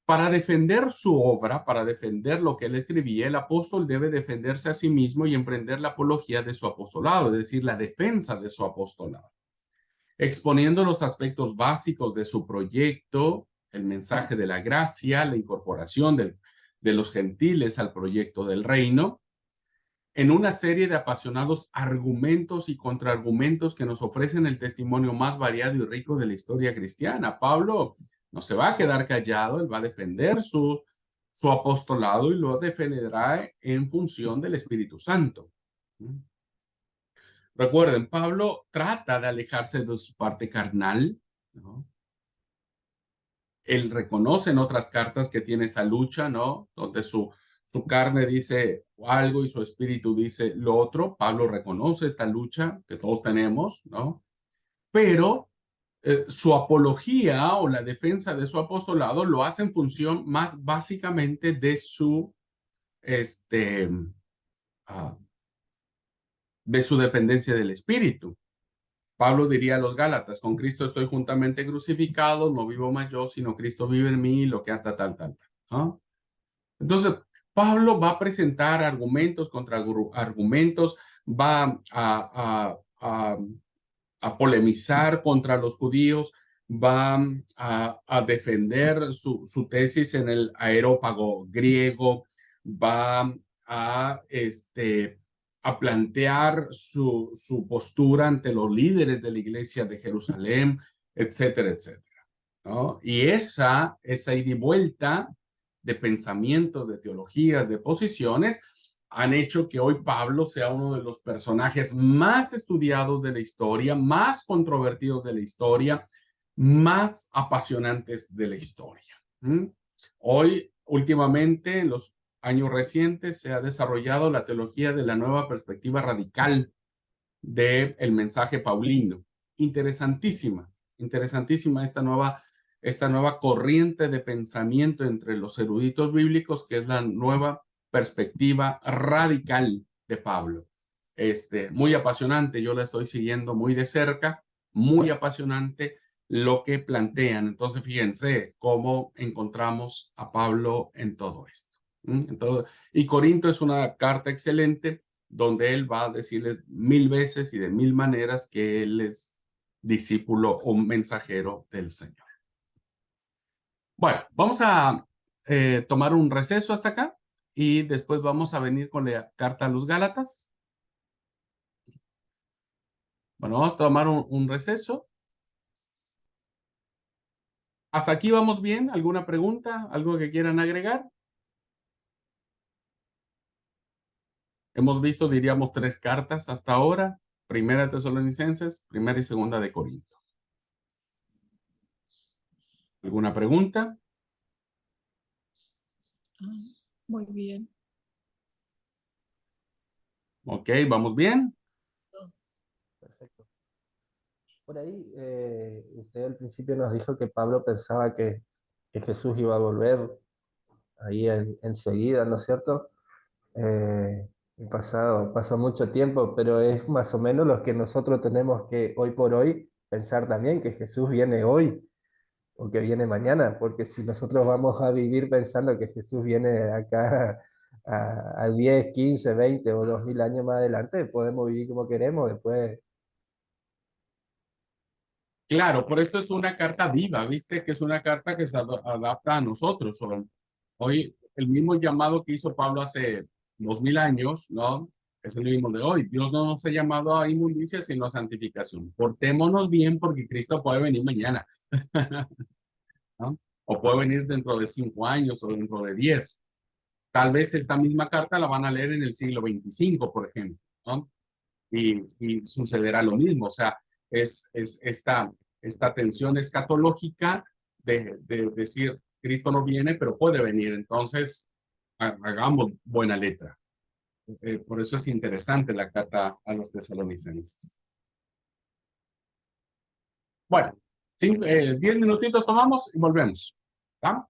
Para defender su obra, para defender lo que él escribía, el apóstol debe defenderse a sí mismo y emprender la apología de su apostolado, es decir, la defensa de su apostolado, exponiendo los aspectos básicos de su proyecto, el mensaje de la gracia, la incorporación de los gentiles al proyecto del reino, en una serie de apasionados argumentos y contraargumentos que nos ofrecen el testimonio más variado y rico de la historia cristiana. Pablo no se va a quedar callado, él va a defender su apostolado y lo defenderá en función del Espíritu Santo. Recuerden, Pablo trata de alejarse de su parte carnal, ¿no? Él reconoce en otras cartas que tiene esa lucha, ¿no? Donde su carne dice algo y su espíritu dice lo otro. Pablo reconoce esta lucha que todos tenemos, ¿no? Pero su apología o la defensa de su apostolado lo hace en función más básicamente de de su dependencia del espíritu. Pablo diría a los Gálatas, con Cristo estoy juntamente crucificado, no vivo más yo, sino Cristo vive en mí, lo que ata tal. ¿No? Entonces, Pablo va a presentar argumentos contra argumentos, va a polemizar contra los judíos, va a defender su tesis en el aerópago griego, va a plantear su postura ante los líderes de la iglesia de Jerusalén, etcétera, etcétera, ¿no? Y esa ida y vuelta de pensamientos, de teologías, de posiciones, han hecho que hoy Pablo sea uno de los personajes más estudiados de la historia, más controvertidos de la historia, más apasionantes de la historia. Hoy, últimamente, en los años recientes, se ha desarrollado la teología de la nueva perspectiva radical del mensaje paulino. Interesantísima esta nueva corriente de pensamiento entre los eruditos bíblicos, que es la nueva perspectiva radical de Pablo. Muy apasionante, yo la estoy siguiendo muy de cerca, muy apasionante lo que plantean. Entonces, fíjense cómo encontramos a Pablo en todo esto. Y Corinto es una carta excelente donde él va a decirles 1000 veces y de 1000 maneras que él es discípulo o mensajero del Señor. Bueno, vamos a tomar un receso hasta acá y después vamos a venir con la carta a los Gálatas. Bueno, vamos a tomar un receso. ¿Hasta aquí vamos bien? ¿Alguna pregunta? ¿Algo que quieran agregar? Hemos visto, diríamos, 3 cartas hasta ahora. Primera de Tesalonicenses, primera y segunda de Corinto. ¿Alguna pregunta? Muy bien. Ok, ¿vamos bien? Perfecto. Por ahí, usted al principio nos dijo que Pablo pensaba que Jesús iba a volver ahí enseguida, ¿no es cierto? Pasó mucho tiempo, pero es más o menos lo que nosotros tenemos que hoy por hoy pensar también, que Jesús viene hoy o que viene mañana, porque si nosotros vamos a vivir pensando que Jesús viene acá a 10, 15, 20 o 2000 años más adelante, podemos vivir como queremos, después. Claro, por esto es una carta viva, ¿viste? Que es una carta que se adapta a nosotros. Hoy, el mismo llamado que hizo Pablo hace 2000 años, ¿no? Es el mismo de hoy. Dios no nos ha llamado a inmundicia, sino a santificación. Portémonos bien porque Cristo puede venir mañana. ¿No? O puede venir dentro de 5 años o dentro de 10. Tal vez esta misma carta la van a leer en el siglo 25, por ejemplo, ¿no? Y sucederá lo mismo. O sea, es esta tensión escatológica de decir, Cristo no viene, pero puede venir. Entonces, hagamos buena letra. Por eso es interesante la carta a los tesalonicenses. Bueno, 10 minutitos tomamos y volvemos. ¿Tá?